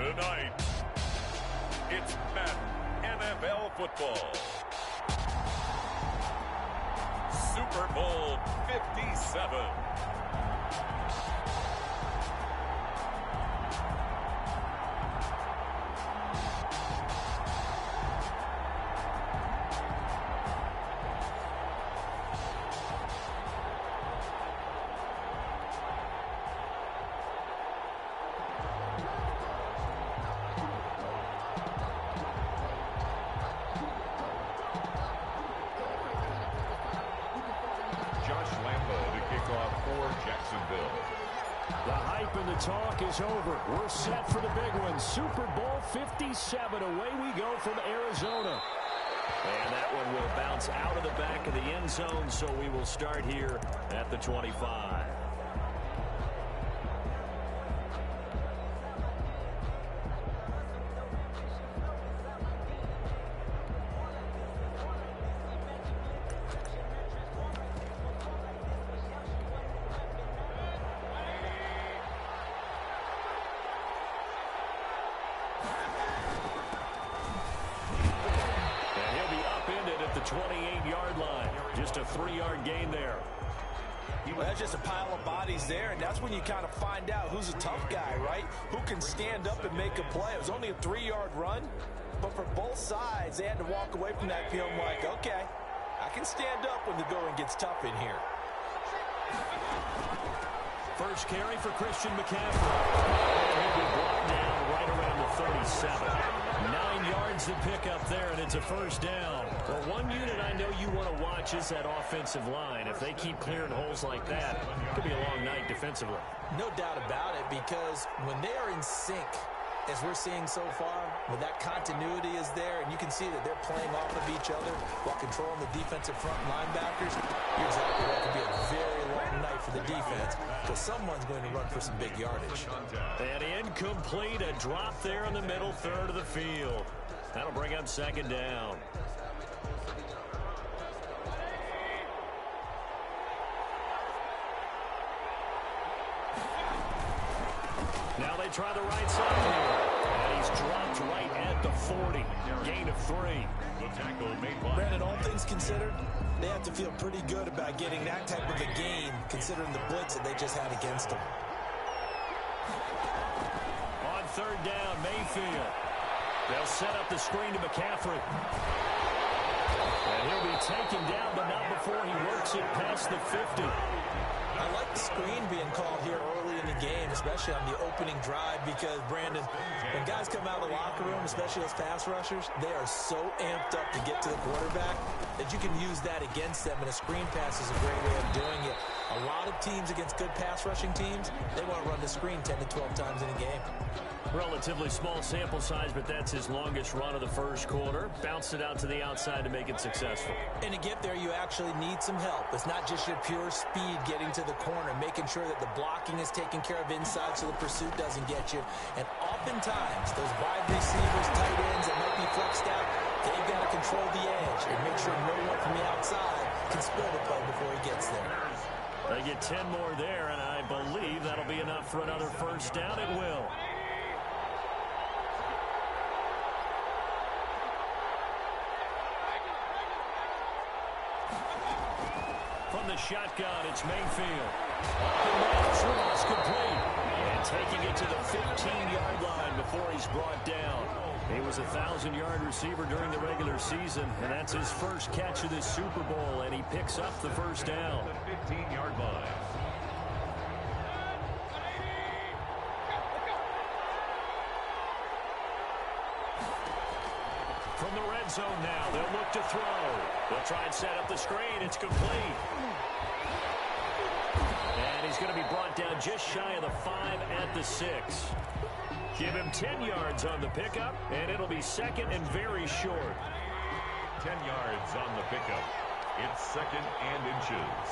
Tonight, it's Madden NFL football. Super Bowl 57. The hype and the talk is over. We're set for the big one. Super Bowl 57. Away we go from Arizona. And that one will bounce out of the back of the end zone, so we will start here at the 25. The 28-yard line. Just a 3-yard gain there. Well, that's just a pile of bodies there, and that's when you kind of find out who's a tough guy, right? Who can stand up and make a play. It was only a 3-yard run, but for both sides, they had to walk away from that field like, okay, I can stand up when the going gets tough in here. First carry for Christian McCaffrey. And he'll be brought down right around the 37. 9 yards to pick up there, and it's a first down. Well, one unit I know you want to watch is that offensive line. If they keep clearing holes like that, it could be a long night defensively. No doubt about it, because when they are in sync, as we're seeing so far, when that continuity is there, and you can see that they're playing off of each other while controlling the defensive front linebackers, you're exactly right. It could be a very long night for the defense, because someone's going to run for some big yardage. And incomplete, a drop there in the middle third of the field. That'll bring up second down. Now they try the right side here. And he's dropped right at the 40. Gain of 3. The tackle made by Brandon, all things considered, they have to feel pretty good about getting that type of a gain, considering the blitz that they just had against them. On third down, Mayfield. They'll set up the screen to McCaffrey. And he'll be taken down, but not before he works it past the 50. I like the screen being called here early in the game, especially on the opening drive, because, Brandon, when guys come out of the locker room, especially those pass rushers, they are so amped up to get to the quarterback that you can use that against them, and a screen pass is a great way of doing it. A lot of teams against good pass rushing teams, they want to run the screen 10 to 12 times in a game. Relatively small sample size, but that's his longest run of the first quarter. Bounced it out to the outside to make it successful. And to get there, you actually need some help. It's not just your pure speed getting to the corner, making sure that the blocking is taken care of inside so the pursuit doesn't get you. And oftentimes, those wide receivers, tight ends that might be flexed out, they've got to control the edge and make sure no one from the outside can spill the play before he gets there. They get 10 more there, and I believe that'll be enough for another first down. It will. From the shotgun, it's Mayfield. Up and left, throw is complete. And taking it to the 15-yard line before he's brought down. He was a 1,000-yard receiver during the regular season, and that's his first catch of this Super Bowl, and he picks up the first down. the 15-yard line. From the red zone now, they'll look to throw. They'll try and set up the screen. It's complete. And he's going to be brought down just shy of the 5 at the 6. Give him 10 yards on the pickup, and it'll be second and very short. 10 yards on the pickup. It's second and inches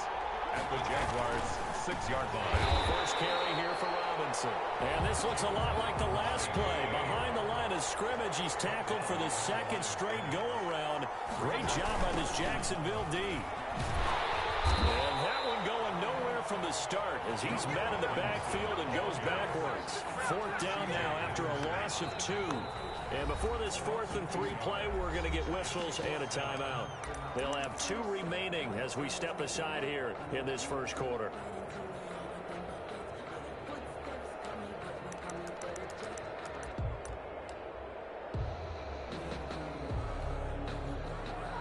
at the Jaguars' 6-yard line. First carry here for Robinson. And this looks a lot like the last play. Behind the line of scrimmage, he's tackled for the second straight go-around. Great job by this Jacksonville D. And that one going nowhere for from the start as he's met in the backfield and goes backwards. 4th down now after a loss of 2. And before this 4th and 3 play, we're going to get whistles and a timeout. They'll have 2 remaining as we step aside here in this first quarter.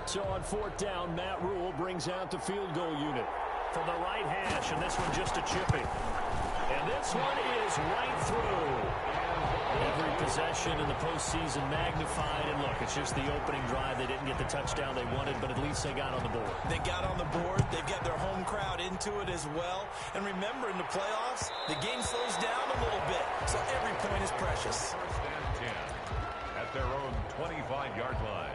So on 4th down, Matt Rule brings out the field goal unit from the right hash, and this one just a chipping. And this one is right through. Every possession in the postseason magnified, and look, it's just the opening drive. They didn't get the touchdown they wanted, but at least they got on the board. They got on the board. They've got their home crowd into it as well. And remember, in the playoffs, the game slows down a little bit, so every point is precious. 1st and 10 at their own 25-yard line.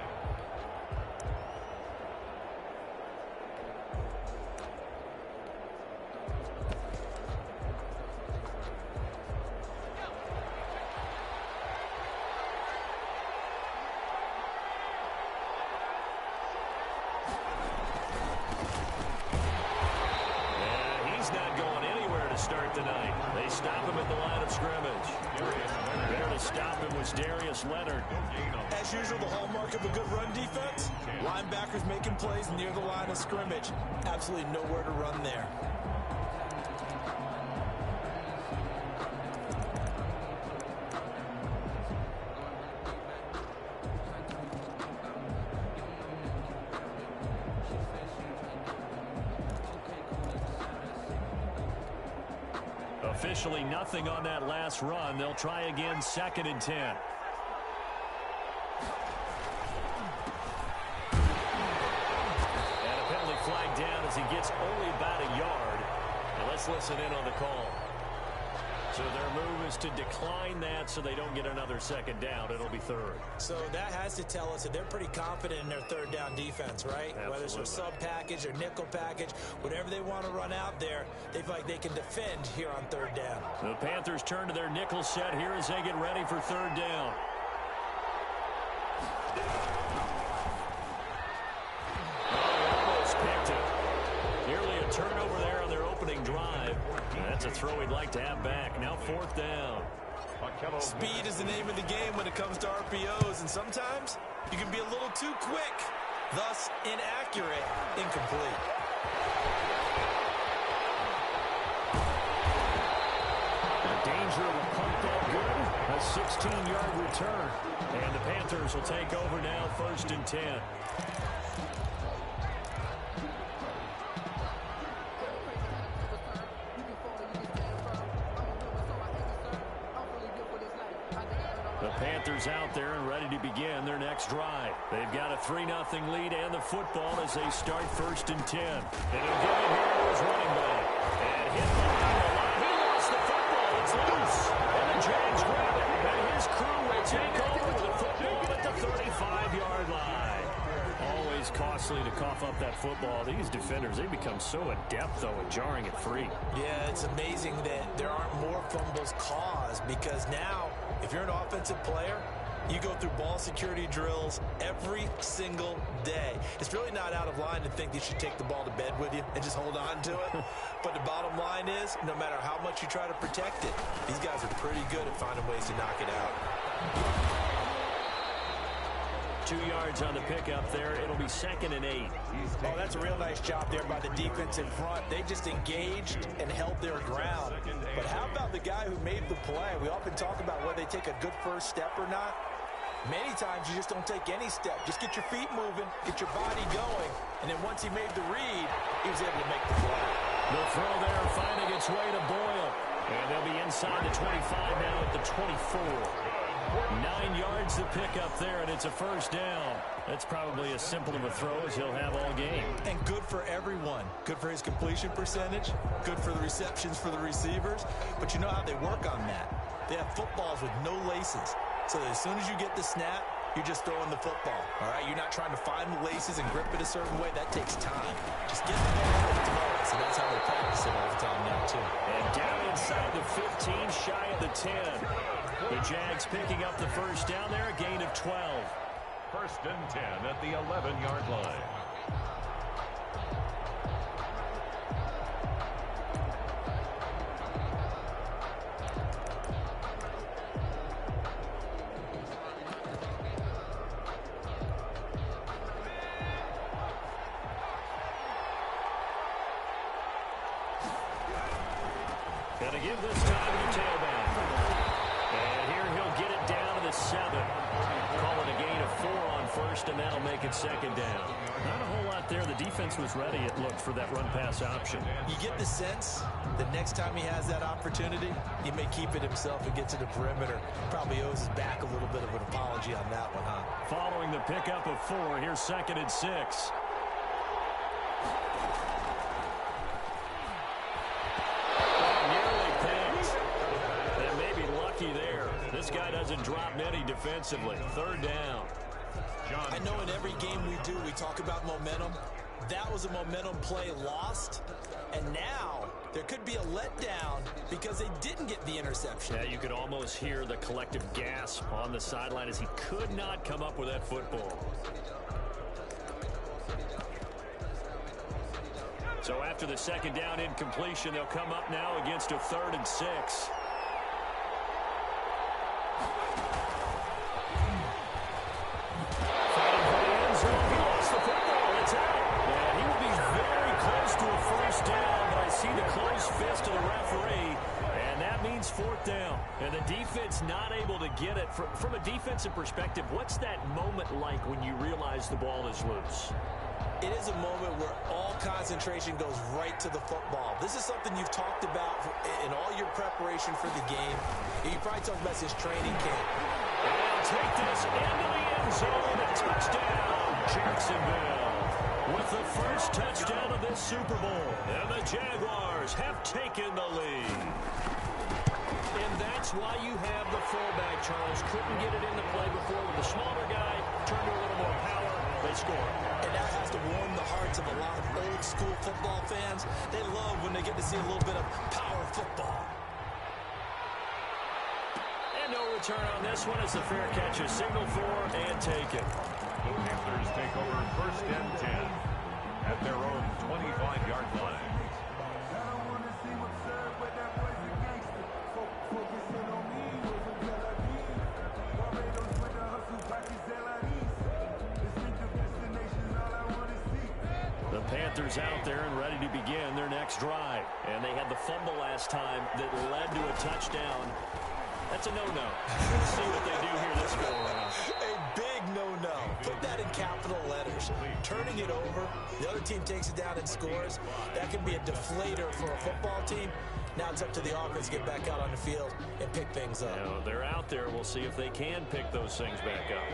As usual, the hallmark of a good run defense, linebackers making plays near the line of scrimmage. Absolutely nowhere to run there. Officially nothing on that last run. They'll try again, 2nd and 10. And a penalty flag down as he gets only about a yard. And let's listen in on the call. So their move is to decline that so they don't get another 2nd down. It'll be 3rd. So that has to tell us that they're pretty confident in their 3rd down defense, right? Absolutely. Whether it's a sub package or nickel package, whatever they want to run out there, they feel like they can defend here on 3rd down. The Panthers turn to their nickel set here as they get ready for 3rd down. Almost picked it. Nearly a turnover there on their opening drive. That's a throw he'd like to have back. Now 4th down. Speed is the name of the game when it comes to RPOs, and sometimes you can be a little too quick, thus inaccurate, incomplete. Danger of a punt that good. A 16-yard return. And the Panthers will take over now, 1st and 10. The Panthers out there and ready to begin their next drive. They've got a 3-0 lead and the football as they start 1st and 10. And he'll give it here to his running back. And hit behind the line. He lost the football. It's loose. And the Jags grab it. And his crew will take over with the football at the 35-yard line. Always costly to cough up that football. These defenders, they become so adept, though, at jarring it free. Yeah, it's amazing that there aren't more fumbles caused because now, if you're an offensive player, you go through ball security drills every single day. It's really not out of line to think you should take the ball to bed with you and just hold on to it. But the bottom line is, no matter how much you try to protect it, these guys are pretty good at finding ways to knock it out. 2 yards on the pickup there. It'll be 2nd and 8. Oh, that's a real nice job there by the defense in front. They just engaged and held their ground. But how about the guy who made the play? We often talk about whether they take a good first step or not. Many times you just don't take any step. Just get your feet moving, get your body going, and then once he made the read, he was able to make the play. The throw there finding its way to Boyle. And they'll be inside the 25 now at the 24. 9 yards to pick up there, and it's a 1st down. That's probably as simple of a throw as he'll have all game. And good for everyone. Good for his completion percentage. Good for the receptions for the receivers. But you know how they work on that. They have footballs with no laces. So that as soon as you get the snap, you're just throwing the football. All right? You're not trying to find the laces and grip it a certain way. That takes time. Just get the ball and throw it. So that's how they practice it all the time now, too. And down inside the 15, shy of the 10. The Jags picking up the 1st down there, a gain of 12. 1st and 10 at the 11-yard line. Gonna give this time to the tailback. And here he'll get it down to the 7. Call it a gain of 4 on first, and that'll make it second down. Not a whole lot there. The defense was ready, it looked, for that run-pass option. You get the sense that next time he has that opportunity, he may keep it himself and get to the perimeter. Probably owes his back a little bit of an apology on that one, huh? Following the pickup of 4, here's 2nd and 6. This guy doesn't drop many defensively. 3rd down. I know in every game we do, we talk about momentum. That was a momentum play lost. And now there could be a letdown because they didn't get the interception. Yeah, you could almost hear the collective gasp on the sideline as he could not come up with that football. So after the 2nd down incompletion, they'll come up now against a 3rd and 6. Fist to the referee, and that means 4th down. And the defense not able to get it. From a defensive perspective, what's that moment like when you realize the ball is loose? It is a moment where all concentration goes right to the football. This is something you've talked about in all your preparation for the game. You probably talked about this training camp. And take this into the end zone. A touchdown, Jacksonville. With the first touchdown of this Super Bowl. And the Jaguars have taken the lead. And that's why you have the fullback, Charles. Couldn't get it into play before with the smaller guy. Turned to a little more power. They score. And that has to warm the hearts of a lot of old-school football fans. They love when they get to see a little bit of power football. And no return on this one as the fair catch is signaled for and taken. The Panthers take over 1st and 10 at their own 25-yard line. The Panthers out there and ready to begin their next drive. And they had the fumble last time that led to a touchdown. That's a no-no. Let's see what they do here this go around. A big no-no. Put that in capital letters. Turning it over, the other team takes it down and scores. That can be a deflator for a football team. Now it's up to the offense to get back out on the field and pick things up. Now, they're out there. We'll see if they can pick those things back up.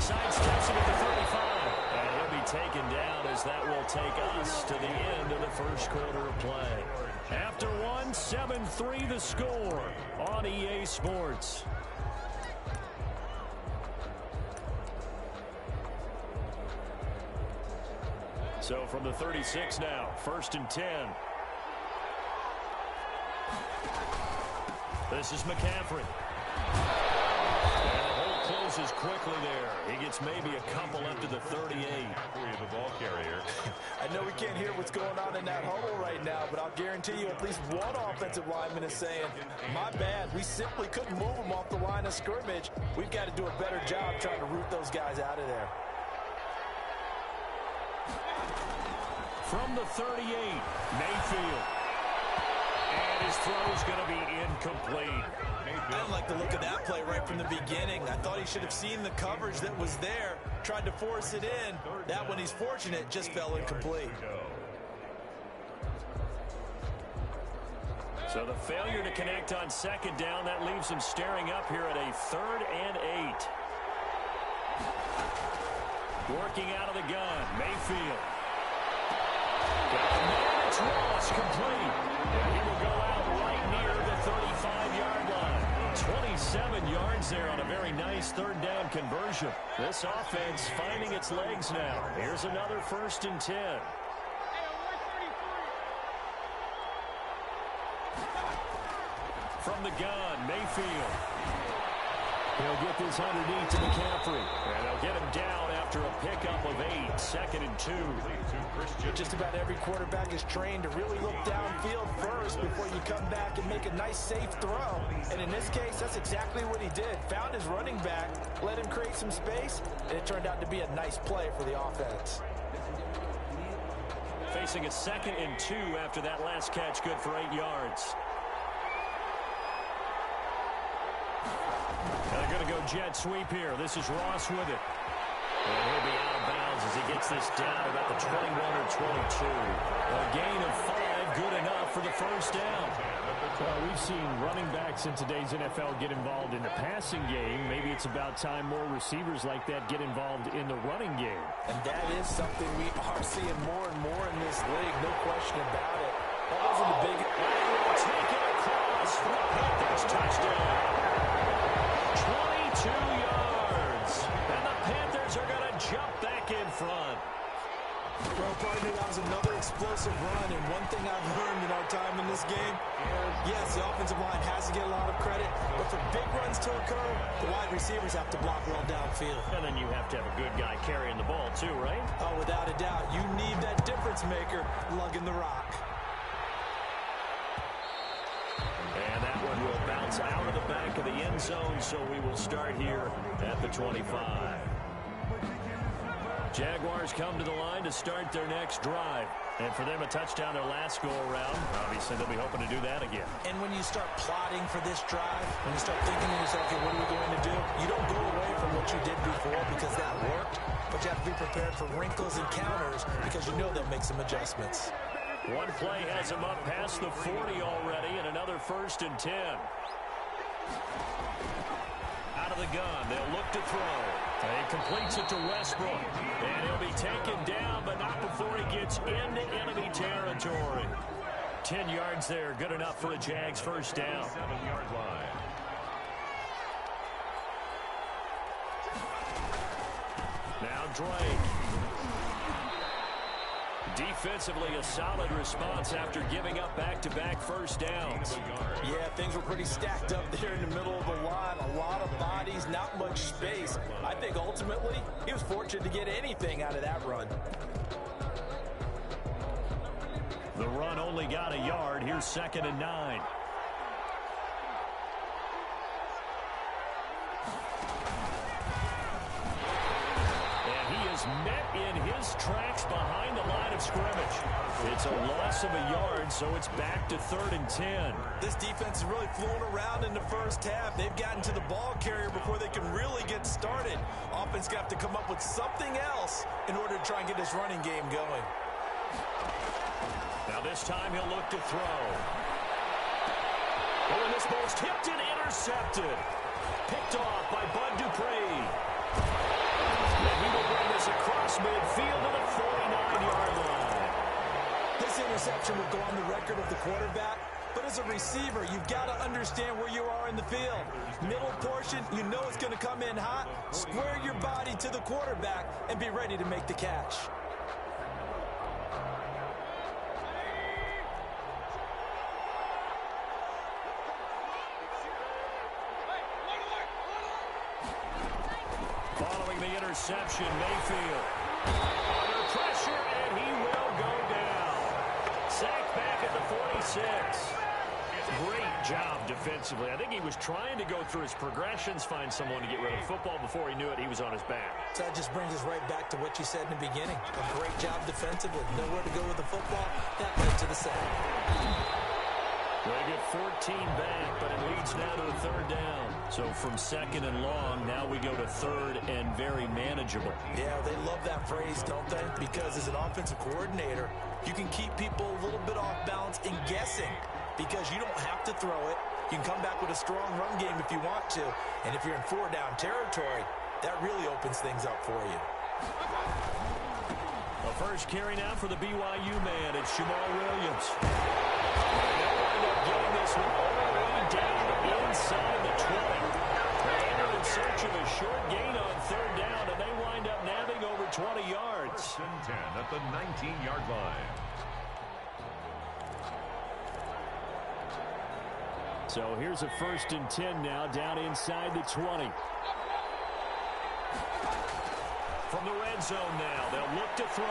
Sidesteps him at the 35. And he'll be taken down as that will take us to the end of the first quarter of play. After one, 7-3 the score on EA Sports. So from the 36 now, 1st and 10. This is McCaffrey. Closes quickly there. He gets maybe a couple up to the 38. The ball carrier. I know we can't hear what's going on in that huddle right now, but I'll guarantee you at least one offensive lineman is saying, my bad, we simply couldn't move them off the line of scrimmage. We've got to do a better job trying to root those guys out of there. From the 38, Mayfield. And his throw's going to be incomplete. I didn't like the look of that play right from the beginning. I thought he should have seen the coverage that was there, tried to force it in. That one, he's fortunate, just fell incomplete. So the failure to connect on 2nd down, that leaves him staring up here at a 3rd and 8. Working out of the gun, Mayfield. And it's Ross, complete. And he will go out right near the 35-yard line. 27 yards there on a very nice 3rd down conversion. This offense finding its legs now. Here's another 1st and 10. From the gun, Mayfield. He'll get this underneath to McCaffrey. And they'll get him down after a pickup of 8, 2nd and 2. Just about every quarterback is trained to really look downfield first before you come back and make a nice, safe throw. And in this case, that's exactly what he did. Found his running back, let him create some space, and it turned out to be a nice play for the offense. Facing a 2nd and 2 after that last catch, good for 8 yards. They're going to go jet sweep here. This is Ross with it. And he'll be out of bounds as he gets this down about the 21 or 22. A gain of 5, good enough for the first down. Well, we've seen running backs in today's NFL get involved in the passing game. Maybe it's about time more receivers like that get involved in the running game. And that is something we are seeing more and more in this league, no question about it. That wasn't the big... Take it across for the Panthers touchdown. 22 yards. And the Panthers are going to jump back in front. Well, partner, that was another explosive run, and one thing I've learned in our time in this game, yes, the offensive line has to get a lot of credit, but for big runs to occur, the wide receivers have to block well downfield. And then you have to have a good guy carrying the ball too, right? Oh, without a doubt. You need that difference maker lugging the rock. And that one will bounce out of the back of the end zone, so we will start here at the 25. Jaguars come to the line to start their next drive. And for them, a touchdown their last go-around. Obviously, they'll be hoping to do that again. And when you start plotting for this drive, when you start thinking to yourself, okay, what are we going to do? You don't go away from what you did before because that worked, but you have to be prepared for wrinkles and counters because you know they'll make some adjustments. One play has him up past the 40 already, and another 1st and 10. Out of the gun, they'll look to throw. He completes it to Westbrook, and he'll be taken down, but not before he gets into enemy territory. 10 yards there, good enough for a Jags first down. 7-yard line. Now Drake. Defensively, a solid response after giving up back-to-back first downs. Yeah, things were pretty stacked up there in the middle of the line. A lot of bodies, not much space. I think ultimately he was fortunate to get anything out of that run. The run only got a yard. Here's 2nd and 9. Met in his tracks behind the line of scrimmage. It's a loss of a yard, so it's back to 3rd and 10. This defense is really flown around in the first half. They've gotten to the ball carrier before they can really get started. Offense got to come up with something else in order to try and get this running game going. Now this time he'll look to throw. Oh, and this ball's tipped and intercepted. Picked off by Bud Dupree. And he will bring this across midfield to the 49-yard line. This interception will go on the record of the quarterback, but as a receiver, you've got to understand where you are in the field. Middle portion, you know it's going to come in hot. Square your body to the quarterback and be ready to make the catch. Following the interception, Mayfield under pressure, and he will go down. Sacked back at the 46. Great job defensively. I think he was trying to go through his progressions, find someone to get rid of the football. Before he knew it, he was on his back. So that just brings us right back to what you said in the beginning. A great job defensively. Nowhere to go with the football. That led to the sack. They get 14 back, but it leads now to a 3rd down. So from 2nd and long, now we go to 3rd and very manageable. Yeah, they love that phrase, don't they? Because as an offensive coordinator, you can keep people a little bit off balance and guessing because you don't have to throw it. You can come back with a strong run game if you want to. And if you're in 4-down territory, that really opens things up for you. The first carry now for the BYU man. It's Jamal Williams. Getting this one all the way down inside the 20. They enter in search of a short gain on 3rd down, and they wind up nabbing over 20 yards. 1st and 10 at the 19-yard line. So here's a 1st and 10 now, down inside the 20. From the red zone now, they'll look to throw.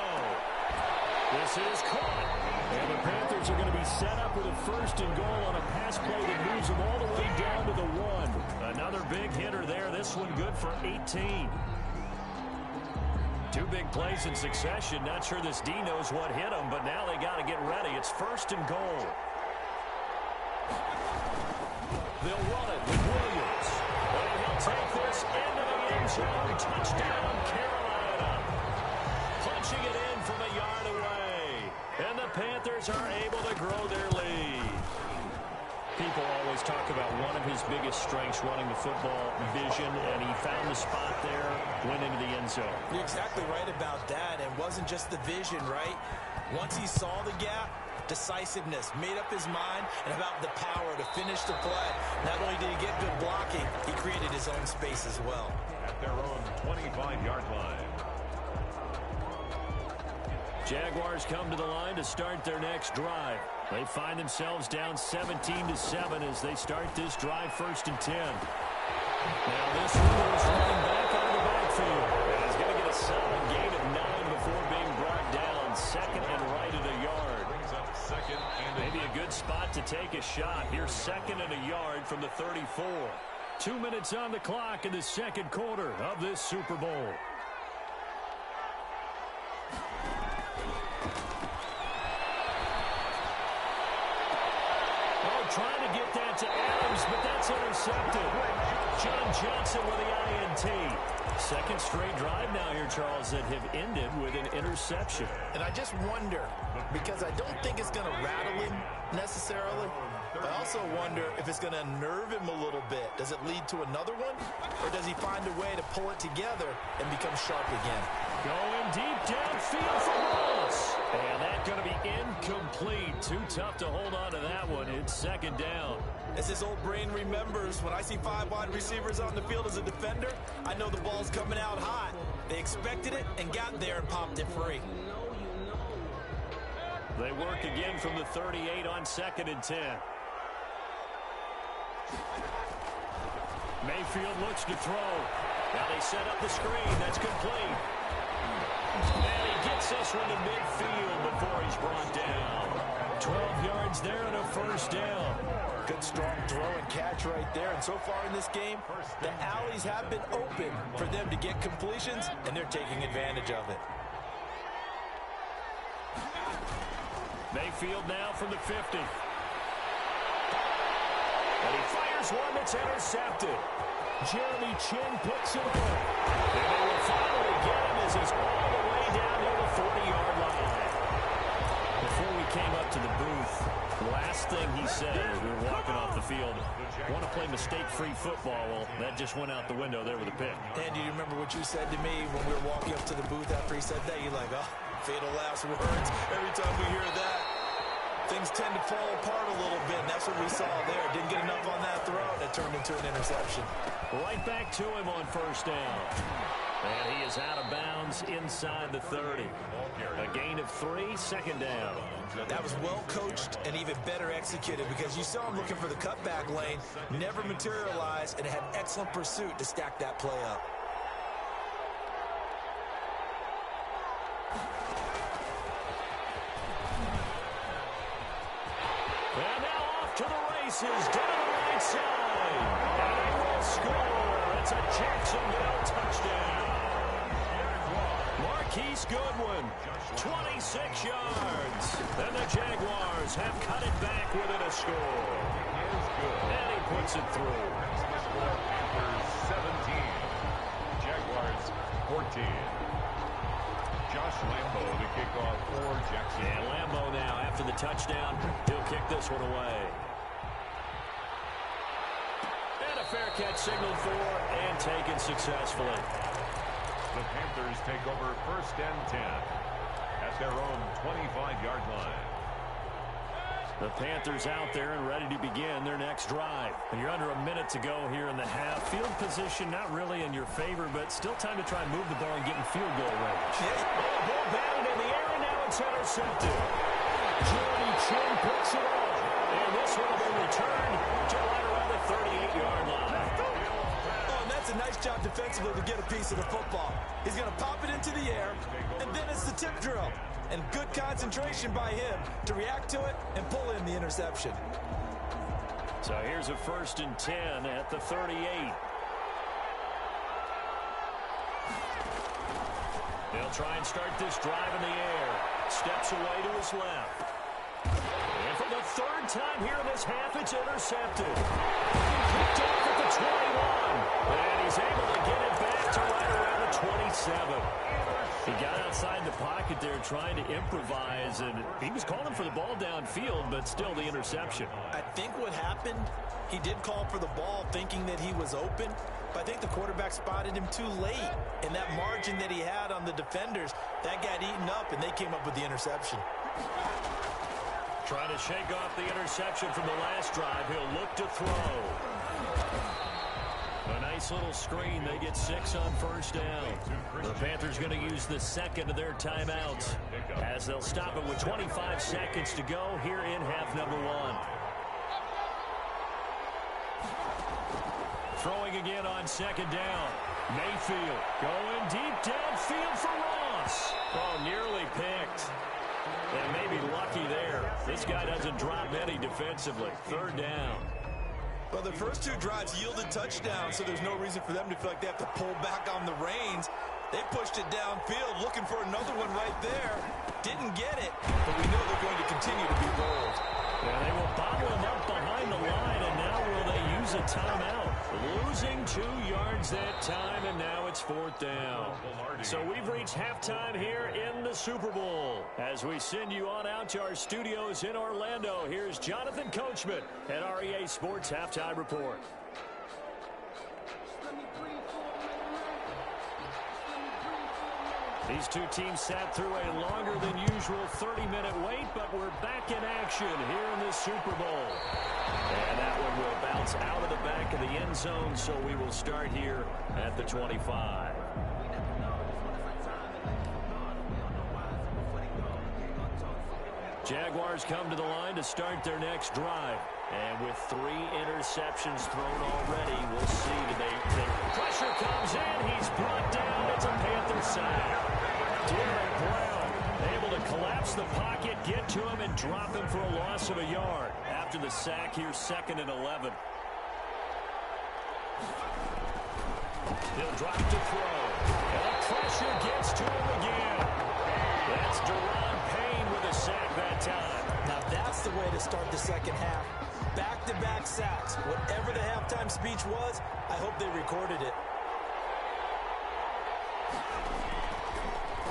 This is caught. And the Panthers are going to be set up with a 1st and goal on a pass play that moves them all the way down to the 1. Another big hitter there. This one good for 18. 2 big plays in succession. Not sure this D knows what hit them, but now they got to get ready. It's 1st and goal. They'll run it with Williams. And he'll take this into the end zone. Touchdown, Carolina. Punching it in from a yard away. And the Panthers are able to grow their lead. People always talk about one of his biggest strengths, running the football, vision, and he found the spot there, went into the end zone. You're exactly right about that. It wasn't just the vision, right? Once he saw the gap, decisiveness, made up his mind, and about the power to finish the play. Not only did he get good blocking, he created his own space as well. At their own 25-yard line. Jaguars come to the line to start their next drive. They find themselves down 17-7 as they start this drive, 1st and 10. Now this one is running back out of the backfield. And he's going to get a solid gain of 9 before being brought down. 2nd and right at a yard. Brings up 2nd and Maybe a good spot to take a shot. Here's 2nd and a yard from the 34. 2 minutes on the clock in the 2nd quarter of this Super Bowl. Trying to get that to Adams, but that's intercepted. John Johnson with the INT. 2nd straight drive now here, Charles, that have ended with an interception. And I just wonder, because I don't think it's going to rattle him necessarily. I also wonder if it's going to unnerve him a little bit. Does it lead to another one? Or does he find a way to pull it together and become sharp again? Going deep downfield for Wallace. And that's going to be incomplete. Too tough to hold on to that one. It's 2nd down. As his old brain remembers, when I see 5 wide receivers on the field as a defender, I know the ball's coming out hot. They expected it and got there and popped it free. They work again from the 38 on 2nd and 10. Mayfield looks to throw. Now they set up the screen. That's complete. And he gets this one to midfield before he's brought down. 12 yards there and a 1st down. Good strong throw and catch right there. And so far in this game, the alleys have been open for them to get completions, and they're taking advantage of it. Mayfield now from the 50. And he fires one that's intercepted. Jeremy Chin picks it up. And they will finally get him as he's all the way down near the 40-yard line. Before we came up to the booth, last thing he said as we were walking off the field, want to play mistake-free football. Well, that just went out the window there with a pick. And do you remember what you said to me when we were walking up to the booth after he said that? You're like, oh, fatal last words. Every time we hear that, things tend to fall apart a little bit, and that's what we saw there. Didn't get enough on that throw that turned into an interception. Right back to him on 1st down. And he is out of bounds inside the 30. A gain of 3, 2nd down. That was well coached and even better executed because you saw him looking for the cutback lane, never materialized, and had excellent pursuit to stack that play up. And now off to the races, down the right side. And they will score. It's a Jacksonville touchdown. Marquise Goodwin, 26 yards. And the Jaguars have cut it back within a score. And he puts it through. Panthers 17. Jaguars 14. Josh Lambo to kick off for Jackson. And Lambo now, after the touchdown, he'll kick this one away. And a fair catch signaled for and taken successfully. The Panthers take over 1st and 10 at their own 25-yard line. The Panthers out there and ready to begin their next drive. And you're under a minute to go here in the half. Field position not really in your favor, but still time to try and move the ball and get in field goal range. Ball batted in the air, and now it's intercepted. Jeremy Chin picks it up. And this one will be returned to right around the 38-yard line. Oh, and that's a nice job defensively to get a piece of the football. He's going to pop it into the air, and then it's the tip drill. And good concentration by him to react to it and pull in the interception. So here's a 1st and 10 at the 38. They'll try and start this drive in the air. Steps away to his left. And for the 3rd time here in this half, it's intercepted. Picked off at the 21. And he's able to get it back to right around the 27. He got outside the pocket there trying to improvise, and he was calling for the ball downfield, but still the interception. I think what happened, he did call for the ball thinking that he was open, but I think the quarterback spotted him too late. And that margin that he had on the defenders, that got eaten up, and they came up with the interception. Trying to shake off the interception from the last drive. He'll look to throw. A nice little screen. They get 6 on 1st down. The Panthers going to use the 2nd of their timeouts as they'll stop it with 25 seconds to go here in half number 1. Throwing again on 2nd down. Mayfield going deep downfield for Ross. Oh, nearly picked. And maybe lucky there. This guy doesn't drop any defensively. 3rd down. Well, the first 2 drives yielded touchdowns, so there's no reason for them to feel like they have to pull back on the reins. They pushed it downfield, looking for another one right there. Didn't get it, but we know they're going to continue to be rolled. Yeah, they will bottle him up behind the line, and now will they use a timeout? Losing 2 yards that time, and now it's 4th down. So we've reached halftime here in the Super Bowl. As we send you on out to our studios in Orlando, here's Jonathan Coachman at REA Sports Halftime Report. These 2 teams sat through a longer than usual 30-minute wait, but we're back in action here in the Super Bowl. And that one will bounce out of the back of the end zone, so we will start here at the 25. Jaguars come to the line to start their next drive. And with 3 interceptions thrown already, we'll see today. Pressure comes in. He's brought down. It's a Panther sack. Derek Brown able to collapse the pocket, get to him, and drop him for a loss of a yard. After the sack, here's 2nd and 11. He'll drop to throw. And the pressure gets to him again. That's Deron Payne with a sack that time. Now that's the way to start the second half. Back-to-back sacks. Whatever the halftime speech was, I hope they recorded it.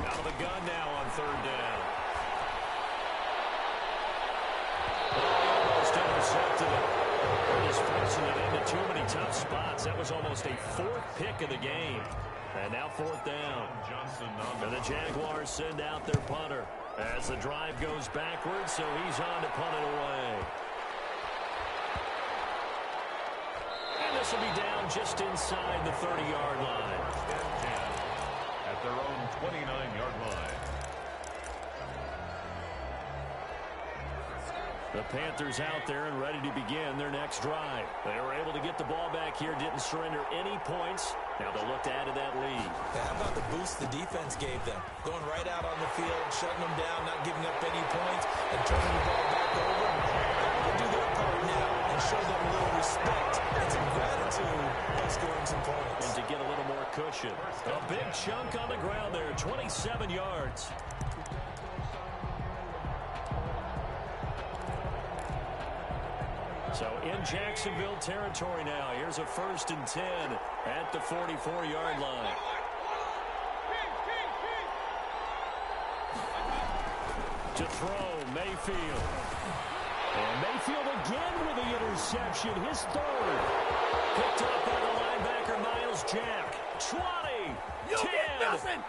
Out of the gun now on 3rd down. Almost intercepted it. He's forcing it into too many tough spots. That was almost a 4th pick of the game. And now 4th down. And the Jaguars send out their punter as the drive goes backwards, so he's on to punt it away. And this will be down just inside the 30-yard line. At their own 29-yard line. The Panthers out there and ready to begin their next drive. They were able to get the ball back here, didn't surrender any points. Now they'll look to add to that lead. Yeah, how about the boost the defense gave them? Going right out on the field, shutting them down, not giving up any points, and turning the ball back over. They'll do their part now and show them a little respect and some gratitude by scoring some points. And to get a little more cushion. A big chunk on the ground there, 27 yards. So in Jacksonville territory now. Here's a 1st and 10 at the 44-yard line. To throw, Mayfield. And Mayfield again with the interception, his 3rd. Picked up by the linebacker, Miles Jack. 20, 10. He'll take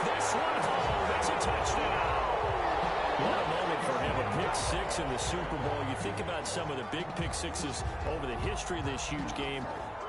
this one home. It's a touchdown. What a moment for him, a pick 6 in the Super Bowl. You think about some of the big pick 6s over the history of this huge game.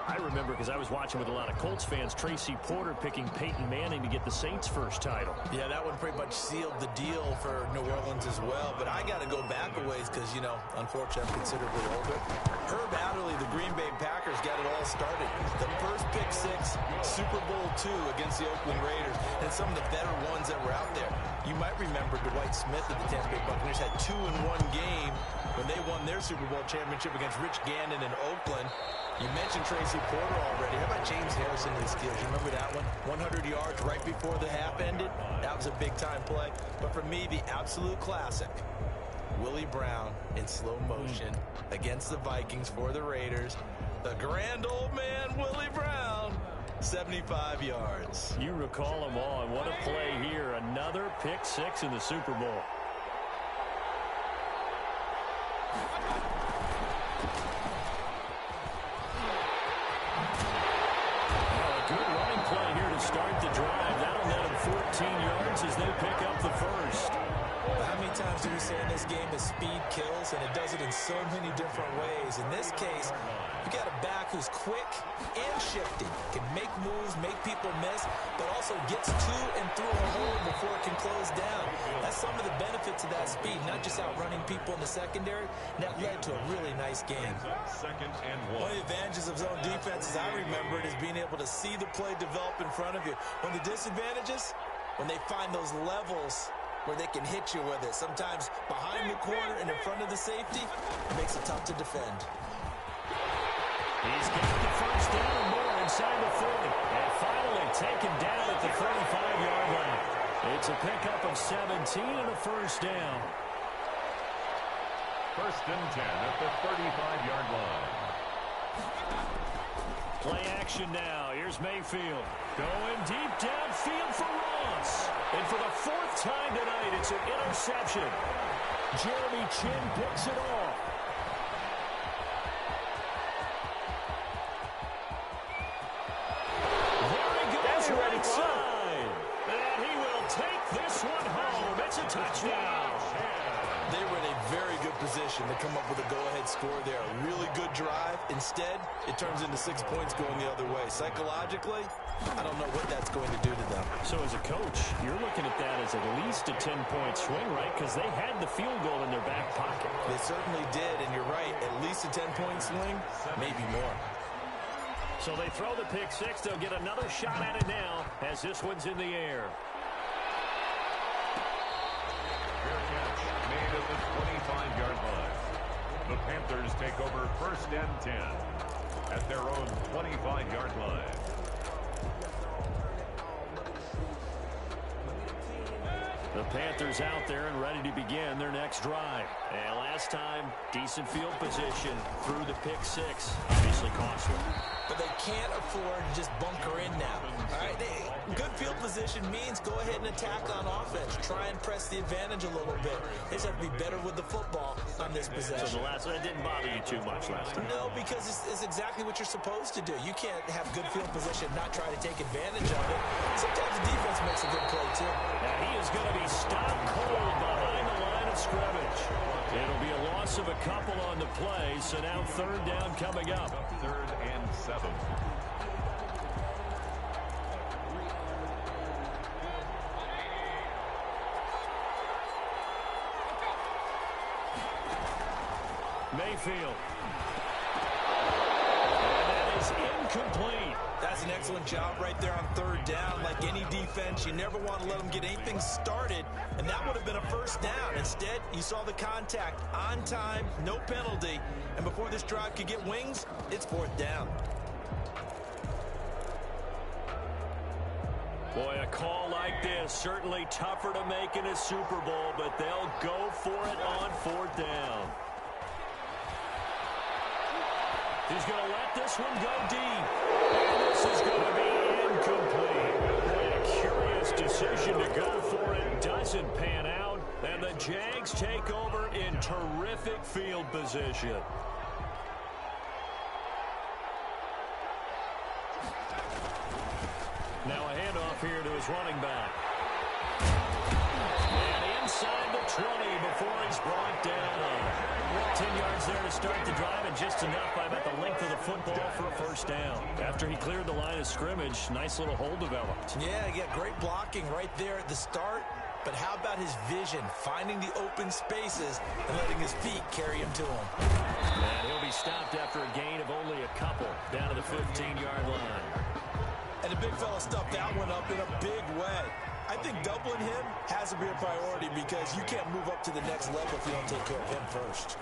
I remember because I was watching with a lot of Colts fans, Tracy Porter picking Peyton Manning to get the Saints' first title. Yeah, that one pretty much sealed the deal for New Orleans as well. But I got to go back a ways because, you know, unfortunately, I'm considerably older. Herb Adderley, the Green Bay Packers, got it all started. The first pick six, Super Bowl II against the Oakland Raiders, and some of the better ones that were out there. You might remember Dwight Smith of the Tampa Bay Buccaneers had 2 in one game when they won their Super Bowl championship against Rich Gannon in Oakland. You mentioned Tracy Porter already. How about James Harrison in the Steelers? You remember that one? 100 yards right before the half ended. That was a big-time play. But for me, the absolute classic, Willie Brown in slow motion against the Vikings for the Raiders. The grand old man, Willie Brown, 75 yards. You recall them all, and what a play here. Another pick six in the Super Bowl. Start the drive. That'll net them 14 yards as they pick up the first. How many times do we say in this game that speed kills, and it does it in so many different ways? In this case, you got a back who's quick and shifty, can make moves, make people miss, but also gets to and through a hole before it can close down. That's some of the benefits of that speed, not just outrunning people in the secondary. And that led to a really nice game. Second and 1. One of the advantages of zone defense, as I remember it, is being able to see the play develop in front of you. One of the disadvantages, when they find those levels where they can hit you with it. Sometimes behind the corner and in front of the safety, it makes it tough to defend. He's got the first down and more inside the 40. And finally taken down at the 35-yard line. It's a pickup of 17 and a first down. First and 10 at the 35-yard line. Play action now. Here's Mayfield. Going deep downfield for Ross. And for the 4th time tonight, it's an interception. Jeremy Chin picks it off. There he goes right side. And he will take this one home. It's a touchdown. They were in a very good position to come up with a go-ahead score there. A really good drive. Instead, it turns into 6 points going the other way. Psychologically, I don't know what that's going to do to them. So as a coach, you're looking at that as at least a 10-point swing, right? Because they had the field goal in their back pocket. They certainly did, and you're right. At least a 10-point swing, maybe more. So they throw the pick six. They'll get another shot at it now as this one's in the air. Made at the 25-yard line. The Panthers take over first and 10 at their own 25-yard line. The Panthers out there and ready to begin their next drive. And last time, decent field position through the pick six. Obviously costly. But they can't afford to just bunker in now. All right, good field position means go ahead and attack on offense. Try and press the advantage a little bit. They just have to be better with the football on this possession. So the last one didn't bother you too much last time? No, because it's exactly what you're supposed to do. You can't have good field position and not try to take advantage of it. Sometimes the defense makes a good play, too. Now he is going to be stopped cold behind the line of scrimmage. It'll be a loss of a couple on the play, so now 3rd down coming up. 3rd and 7. Mayfield. And that is incomplete. That's an excellent job right there on 3rd down. Like any defense, you never want to let them get anything started, and that would have been a first down. Instead, you saw the contact on time, no penalty, and before this drive could get wings, it's 4th down. Boy, a call like this, certainly tougher to make in a Super Bowl, but they'll go for it on 4th down. He's going to let this one go deep. And this is going to be incomplete. Boy, a curious decision to go for it. Doesn't pan out. And the Jags take over in terrific field position. Now a handoff here to his running back. And inside the before he's brought down. 10 yards there to start the drive, and just enough by about the length of the football for a first down. After he cleared the line of scrimmage, nice little hole developed. Yeah, great blocking right there at the start. But how about his vision, finding the open spaces and letting his feet carry him to him? And he'll be stopped after a gain of only a couple down to the 15-yard line. And the big fella stuffed that one up in a big way. I think doubling him has to be a priority because you can't move up to the next level if you don't take care of him first.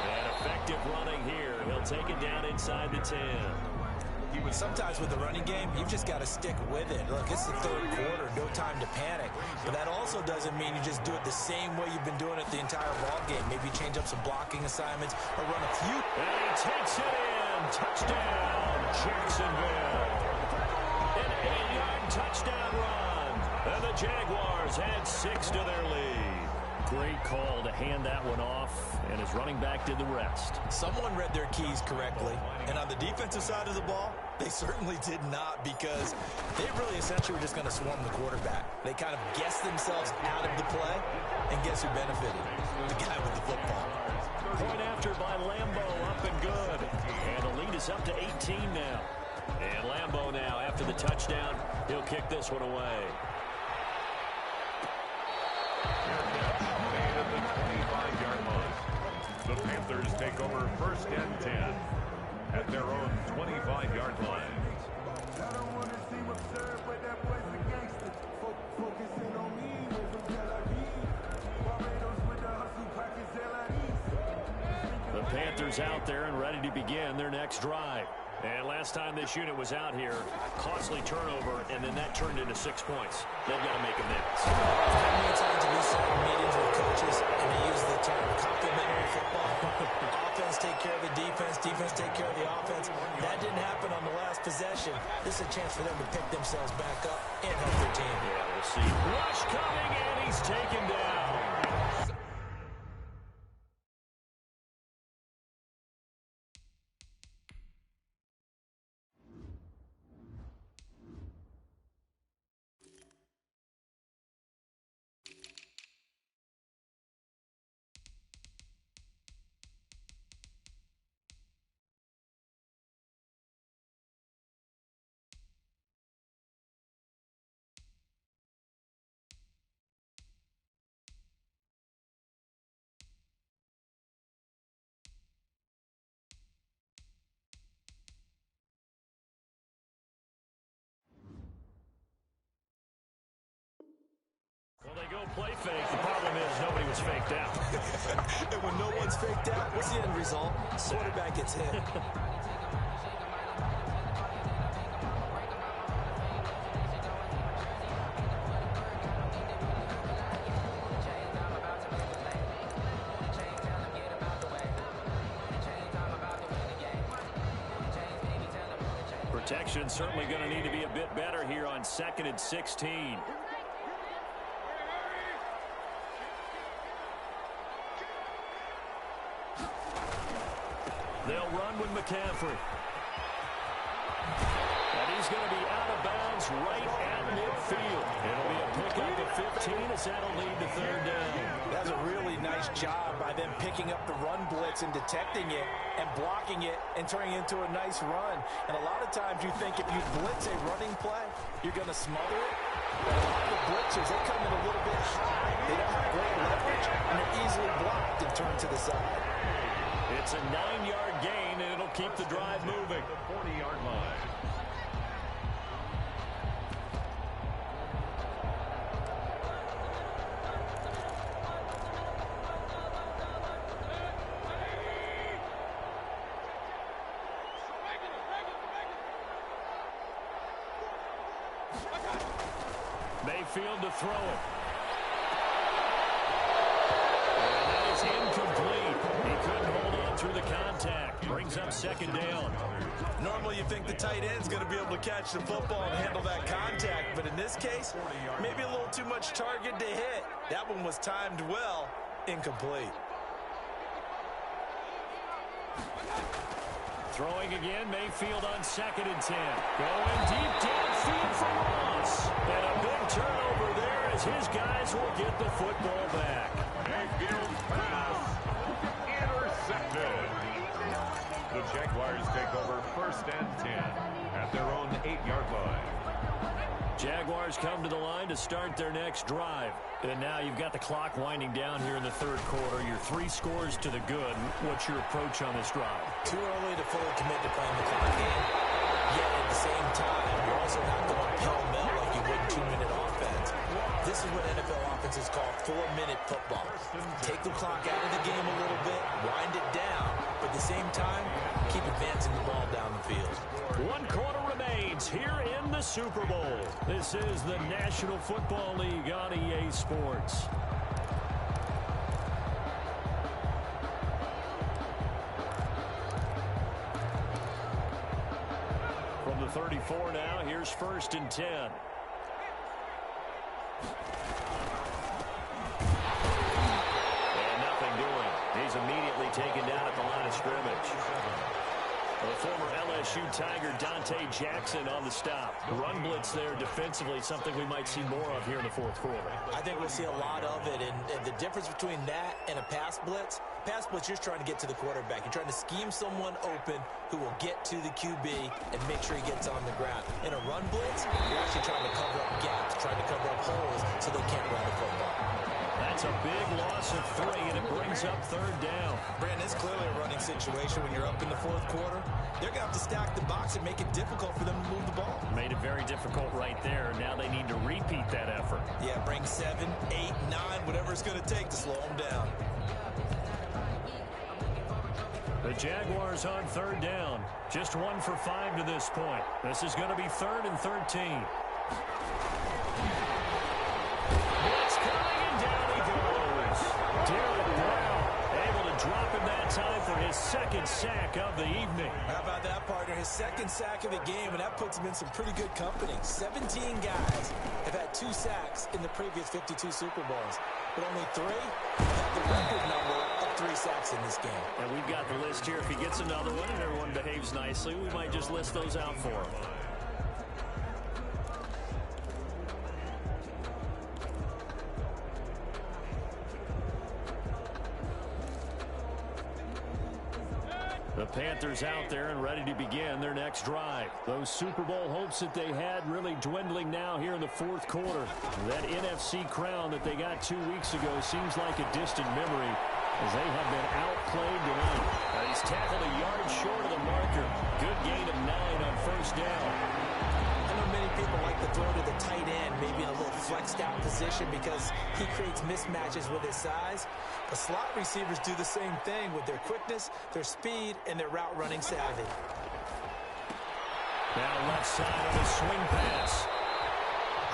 And effective running here. He'll take it down inside the 10. Sometimes with the running game, you've just got to stick with it. Look, it's the third quarter, no time to panic. But that also doesn't mean you just do it the same way you've been doing it the entire ball game. Maybe change up some blocking assignments or run a few. And he takes it in. Touchdown, Jacksonville. An 8-yard touchdown run. And the Jaguars add 6 to their lead. Great call to hand that one off, and his running back did the rest. Someone read their keys correctly, and on the defensive side of the ball, they certainly did not, because they really essentially were just going to swarm the quarterback. They kind of guessed themselves out of the play, and guess who benefited? The guy with the football. Point after by Lambo, up and good. And the lead is up to 18 now. And Lambo now, after the touchdown, he'll kick this one away. The Panthers take over first and 10 at their own 25-yard line. I don't want to seem absurd, but that boy's a gangster. Focusing on me, with the Barbados with the hustle pockets, The Panthers out there and ready to begin their next drive. And last time this unit was out here, costly turnover, and then that turned into 6 points. They've got to make amends. How many times have we sat in meetings with coaches and they use the term complementary football? Offense take care of the defense, defense take care of the offense. That didn't happen on the last possession. This is a chance for them to pick themselves back up and help their team. Yeah, we'll see. Rush coming, and he's taken down. Well, they go play fake. The problem is nobody was faked out. And when no one's faked out, what's the end result? Quarterback gets hit. Protection certainly going to need to be a bit better here on 2nd and 16. They'll run with McCaffrey. And he's going to be out of bounds right at midfield. It'll be a pickup of 15 as that'll lead to 3rd down. That's a really nice job by them picking up the run blitz and detecting it and blocking it and turning it into a nice run. And a lot of times you think if you blitz a running play, you're going to smother it. But a lot of the blitzers, they come in a little bit high. They don't have great leverage, and they're easily blocked and turned to the side. It's a 9-yard gain, and it'll keep the drive moving. The 40-yard line. Mayfield to throw it. And that is incomplete. He couldn't hold on through the contact. Brings up 2nd down. Normally you think the tight end's going to be able to catch the football and handle that contact, but in this case, maybe a little too much target to hit. That one was timed well, incomplete. Throwing again, Mayfield on 2nd and 10. Going deep down. downfield for Ross. And a big turnover there as his guys will get the football back. Mayfield's pass intercepted. The Jaguars take over 1st and 10 at their own 8-yard line. Jaguars come to the line to start their next drive. And now you've got the clock winding down here in the 3rd quarter. You're 3 scores to the good. What's your approach on this drive? Too early to fully commit to playing the clock game. Yet at the same time, you're also not going pell-mell like you would in 2-minute offense. This is what NFL offenses call 4-minute football. Take the clock out of the game a little bit, wind it down, but at the same time, keep advancing the ball down the field. 1 quarter remains here in the Super Bowl. This is the National Football League on EA Sports. From the 34 now, here's 1st and 10. And nothing doing. He's immediately taken down at the line of scrimmage. The former LSU Tiger Dante Jackson on the stop. Run blitz there defensively, something we might see more of here in the 4th quarter. I think we'll see a lot of it, and the difference between that and a pass blitz, you're just trying to get to the quarterback. You're trying to scheme someone open who will get to the QB and make sure he gets on the ground. In a run blitz, you're actually trying to cover up gaps, trying to cover up holes so they can't run the football. That's a big loss of 3, and it brings up 3rd down. Brandon, it's clearly a running situation when you're up in the 4th quarter. They're going to have to stack the box and make it difficult for them to move the ball. Made it very difficult right there. Now they need to repeat that effort. Yeah, bring 7, 8, 9, whatever it's going to take to slow them down. The Jaguars on 3rd down. Just 1 for 5 to this point. This is going to be 3rd and 13. Blitz coming, and down he goes. Derek Brown able to drop him that time for his 2nd sack of the evening. How about that, partner? His 2nd sack of the game, and that puts him in some pretty good company. 17 guys have had 2 sacks in the previous 52 Super Bowls, but only 3 have the record number of 3 sacks in this game. And we've got the list here. If he gets another one and everyone behaves nicely, we might just list those out for him. The Panthers out there and ready to begin their next drive. Those Super Bowl hopes that they had really dwindling now here in the 4th quarter. That NFC crown that they got 2 weeks ago seems like a distant memory as they have been outplayed tonight. He's tackled a yard short of the marker. Good gain of 9 on 1st down. I know many people like to throw to the tight end, maybe in a little flexed out position because he creates mismatches with his size. The slot receivers do the same thing with their quickness, their speed, and their route running savvy. Now left side on a swing pass.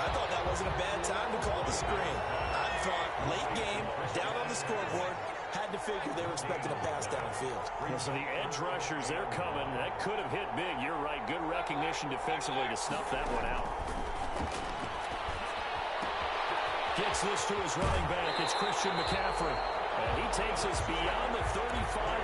I thought that wasn't a bad time to call the screen. I thought late game, down on the scoreboard, had to figure they were expecting a pass downfield. So the edge rushers, they're coming. That could have hit big. You're right. Good recognition defensively to snuff that one out. Gets this to his running back. It's Christian McCaffrey. And he takes us beyond the 35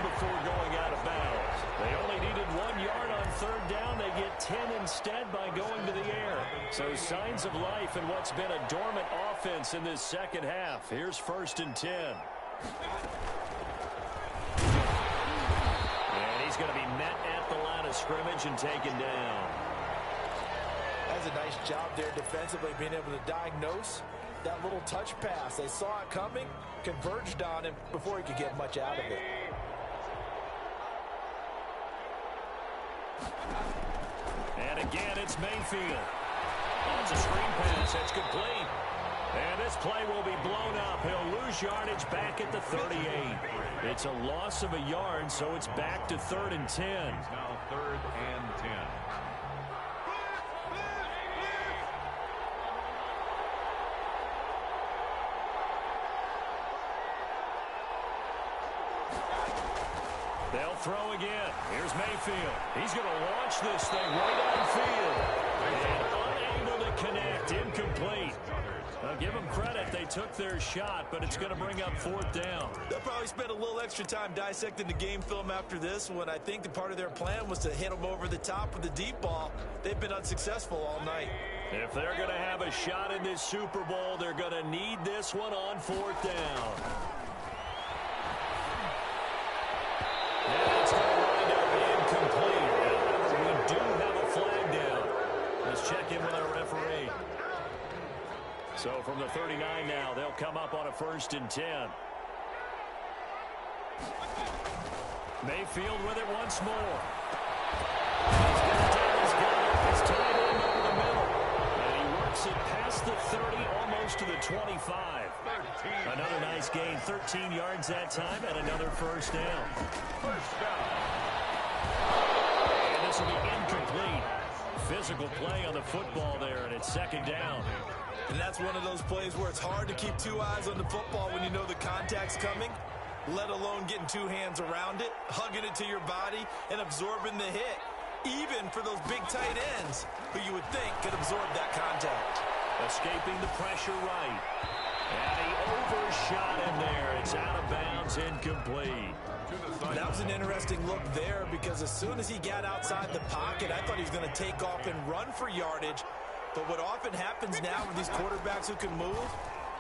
before going out of bounds. They only needed 1 yard on 3rd down. They get 10 instead by going to the air. So signs of life in what's been a dormant offense in this 2nd half. Here's 1st and 10. And he's going to be met at the line of scrimmage and taken down. That's a nice job there defensively, being able to diagnose that little touch pass. They saw it coming, converged on him before he could get much out of it. And again, it's Mayfield. Oh, it's a screen pass. That's complete. And this play will be blown up. He'll lose yardage back at the 38. It's a loss of a yard, so it's back to 3rd and 10. Now 3rd and 10. They'll throw again. Here's Mayfield. He's going to launch this thing right on field. And unable to connect. Incomplete. I'll give them credit. They took their shot, but it's going to bring up 4th down. They'll probably spend a little extra time dissecting the game film after this one. I think the part of their plan was to hit them over the top with the deep ball. They've been unsuccessful all night. If they're going to have a shot in this Super Bowl, they're going to need this one on 4th down. And it's going to wind up incomplete. However, we do have a flag down. Let's check in with our referee. So from the 39 now, they'll come up on a 1st and 10. Mayfield with it once more. He's got it. He's tied in over the middle. And he works it past the 30, almost to the 25. Another nice gain, 13 yards that time, and another 1st down. And this will be incomplete. Physical play on the football there, and it's 2nd down. And that's one of those plays where it's hard to keep 2 eyes on the football when you know the contact's coming, let alone getting 2 hands around it, hugging it to your body, and absorbing the hit, even for those big tight ends who you would think could absorb that contact. Escaping the pressure right. And he overshot him there. It's out of bounds, incomplete. That was an interesting look there because as soon as he got outside the pocket, I thought he was going to take off and run for yardage. But what often happens now with these quarterbacks who can move,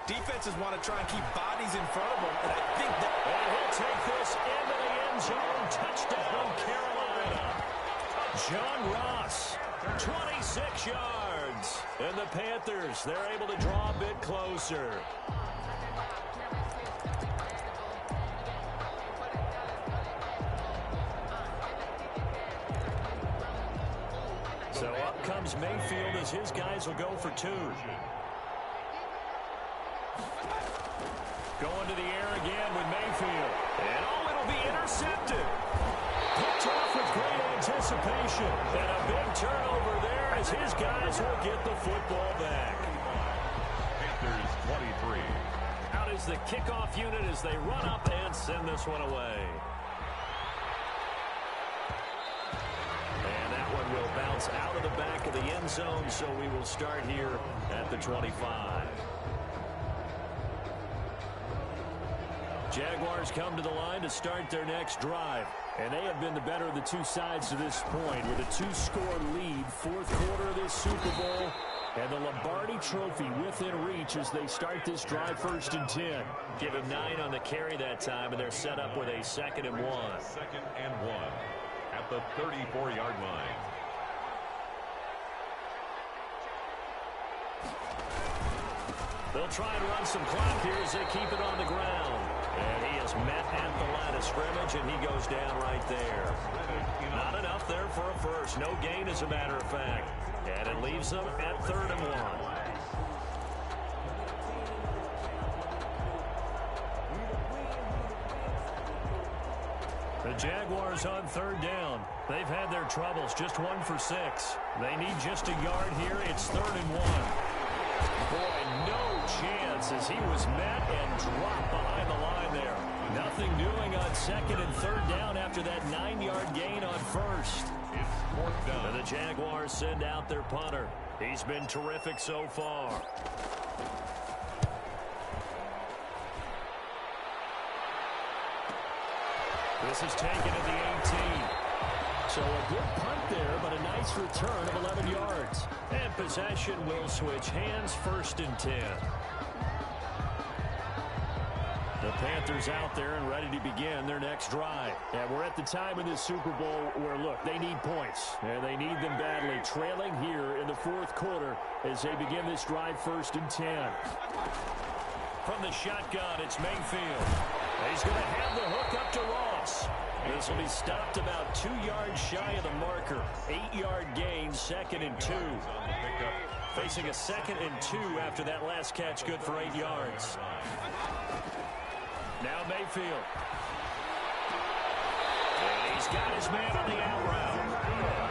defenses want to try and keep bodies in front of them, and I think that... And he'll take this into the end zone. Touchdown, Carolina. John Ross, 26 yards. And the Panthers, they're able to draw a bit closer. So up comes Mayfield as his guys will go for 2. Going to the air again with Mayfield. And it'll be intercepted. Picked off with great anticipation. And a big turnover there as his guys will get the football back. Panthers 23. Out is the kickoff unit as they run up and send this one away. Will bounce out of the back of the end zone, so we will start here at the 25. Jaguars come to the line to start their next drive, and they have been the better of the 2 sides to this point with a 2-score lead, 4th quarter of this Super Bowl, and the Lombardi Trophy within reach as they start this drive 1st and 10. Give him 9 on the carry that time, and they're set up with a 2nd and 1. 2nd and 1 at the 34-yard line. They'll try and run some clock here as they keep it on the ground. And he is met at the line of scrimmage, and he goes down right there. Not enough there for a first. No gain, as a matter of fact. And it leaves them at 3rd and 1. The Jaguars on 3rd down. They've had their troubles, just 1 for 6. They need just a yard here. It's 3rd and 1. Boy, no chance as he was met and dropped behind the line there. Nothing doing on 2nd and 3rd down after that 9-yard gain on 1st. It's 4th down. And the Jaguars send out their punter. He's been terrific so far. This is taken at the 18. So a good punt there, but a nice return of 11 yards. And possession will switch hands, 1st and 10. The Panthers out there and ready to begin their next drive. And we're at the time in this Super Bowl where, look, they need points. And they need them badly. Trailing here in the 4th quarter as they begin this drive 1st and 10. From the shotgun, it's Mayfield. He's going to have the hook up to Ross. This will be stopped about 2 yards shy of the marker. 8-yard gain, 2nd and 2. Facing a 2nd and 2 after that last catch, good for 8 yards. Now Mayfield. And he's got his man on the out route.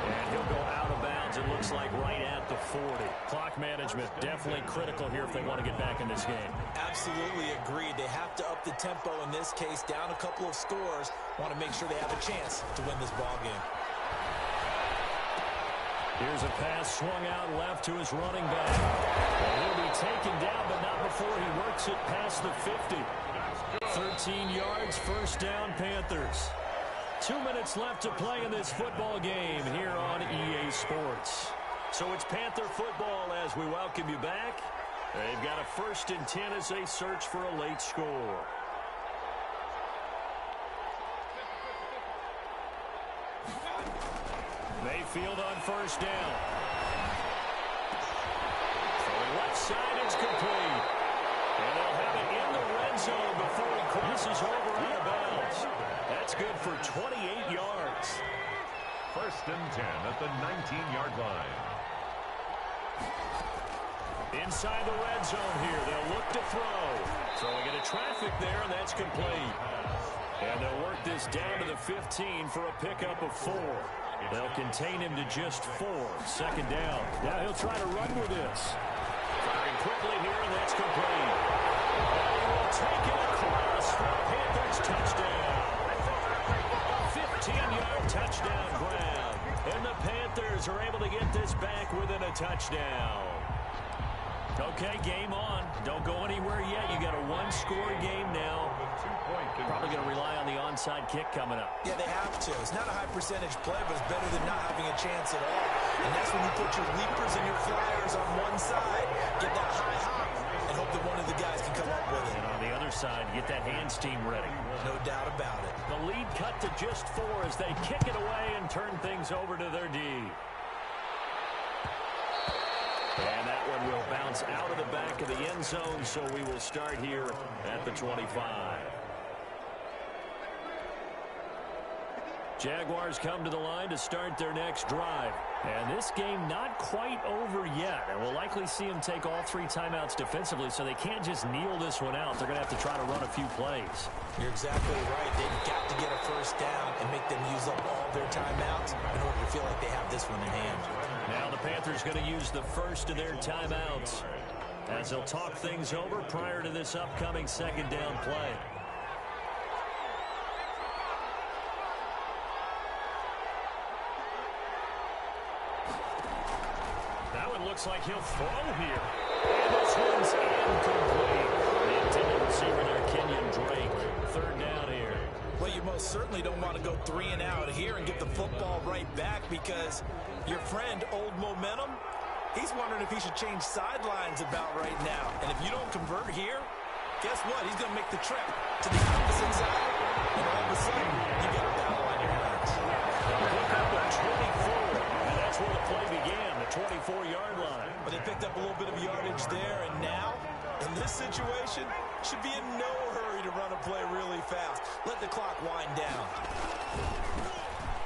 And he'll go out of bounds, it looks like, right at the 40. Clock management definitely critical here if they want to get back in this game. Absolutely agreed. They have to up the tempo in this case, down a couple of scores. Want to make sure they have a chance to win this ball game. Here's a pass swung out left to his running back. And he'll be taken down, but not before he works it past the 50. 13 yards, first down, Panthers. 2 minutes left to play in this football game here on EA Sports. So it's Panther football as we welcome you back. They've got a 1st and 10 as they search for a late score. Mayfield on first down. From left side, it's complete. And they'll have it in the red zone before he crosses over out of bounds. That's good for 28 yards. 1st and 10 at the 19-yard line. Inside the red zone here, they'll look to throw. Throwing into traffic there, and that's complete. And they'll work this down to the 15 for a pickup of 4. They'll contain him to just 4. 2nd down. Now he'll try to run with this. Firing quickly here, and that's complete. And he will take it across for a Panthers touchdown. 15-yard touchdown grab. And the Panthers are able to get this back within a touchdown. Okay, game on. Don't go anywhere yet. You got a 1-score game now. Probably going to rely on the onside kick coming up. Yeah, they have to. It's not a high percentage play, but it's better than not having a chance at all. And that's when you put your leapers and your flyers on one side, get that high hop, and hope that one of the guys can come up with it. And on the other side, get that hands team ready. No doubt about it. The lead cut to just 4 as they kick it away and turn things over to their D. And that one will bounce out of the back of the end zone, so we will start here at the 25. Jaguars come to the line to start their next drive. And this game not quite over yet. And we'll likely see them take all 3 timeouts defensively, so they can't just kneel this one out. They're going to have to try to run a few plays. You're exactly right. They've got to get a 1st down and make them use up all their timeouts in order to feel like they have this one in hand. Now the Panthers going to use the first of their timeouts as they'll talk things over prior to this upcoming 2nd down play. Looks like he'll throw here. And this one's incomplete. The intended receiver there, Kenyon Drake. 3rd down here. Well, you most certainly don't want to go 3 and out here and get the football right back because your friend, Old Momentum, he's wondering if he should change sidelines about right now. And if you don't convert here, guess what? He's going to make the trip to the opposite side. And all of a sudden, you get a battle on your hands. Pick up a 24. And that's where the play began, the 24-yard line. But they picked up a little bit of yardage there, and now, in this situation, should be in no hurry to run a play really fast. Let the clock wind down.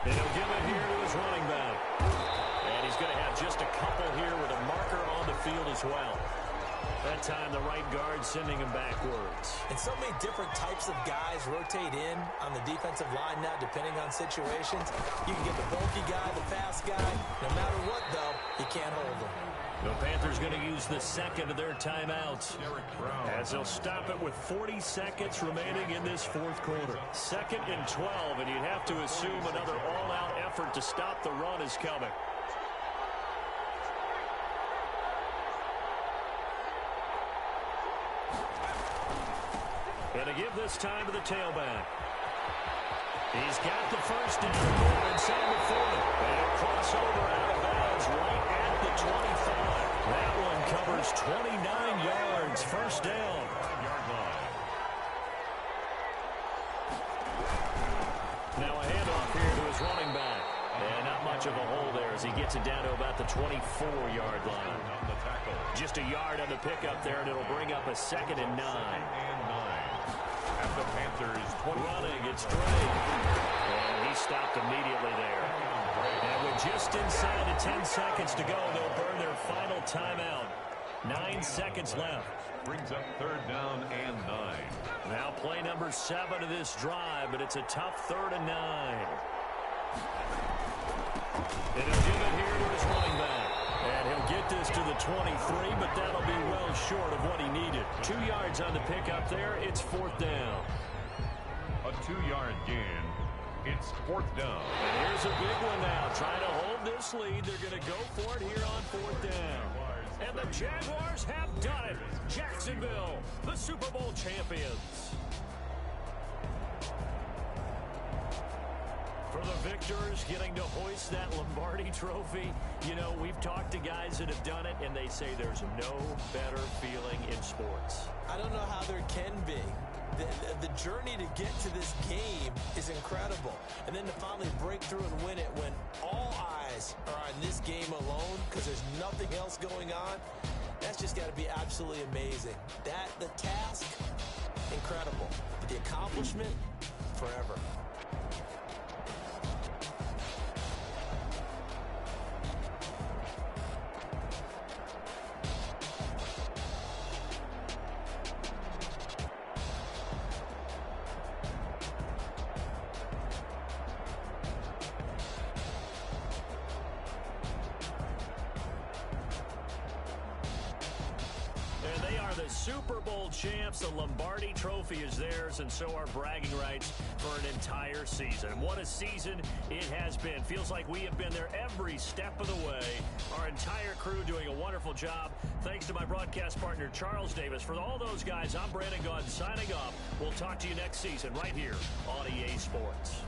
And he'll give it here to his running back. And he's going to have just a couple here with a marker on the field as well. That time, the right guard sending him backwards. And so many different types of guys rotate in on the defensive line now, depending on situations. You can get the bulky guy, the fast guy. No matter what, though, you can't hold them. The Panthers going to use the 2nd of their timeouts as they'll stop it with 40 seconds remaining in this 4th quarter. 2nd and 12, and you'd have to assume another all-out effort to stop the run is coming. And to give this time to the tailback. He's got the 1st down goal inside the 40. And he'll cross over out of bounds right at the 25. That one covers 29 yards. 1st down. Now a handoff here to his running back. And not much of a hole there as he gets it down to about the 24-yard line. Just a yard on the pickup there, and it'll bring up a 2nd and 9. At the Panthers 20. Running, it's Drake. And he stopped immediately there. And with just inside of 10 seconds to go, they'll burn their final timeout. 9 seconds left. Brings up 3rd down and 9. Now play number 7 of this drive, but it's a tough 3rd and 9. And he'll give it here to his running back. And he'll get this to the 23, but that'll be well short of what he needed. 2 yards on the pickup there. It's 4th down. A 2-yard gain. It's 4th down. And here's Here's a big one now. Trying to hold this lead. They're going to go for it here on 4th down. And the Jaguars have done it. Jacksonville, the Super Bowl champions. For the victors, getting to hoist that Lombardi trophy. You know, we've talked to guys that have done it, and they say there's no better feeling in sports. I don't know how there can be. The journey to get to this game is incredible. And then to finally break through and win it when all eyes are on this game alone because there's nothing else going on, that's just got to be absolutely amazing. The task, incredible. But the accomplishment, forever. The Super Bowl champs, the Lombardi trophy is theirs, and so are bragging rights for an entire season. What a season it has been. Feels like we have been there every step of the way. Our entire crew doing a wonderful job. Thanks to my broadcast partner, Charles Davis. For all those guys, I'm Brandon Gaudin signing off. We'll talk to you next season right here on EA Sports.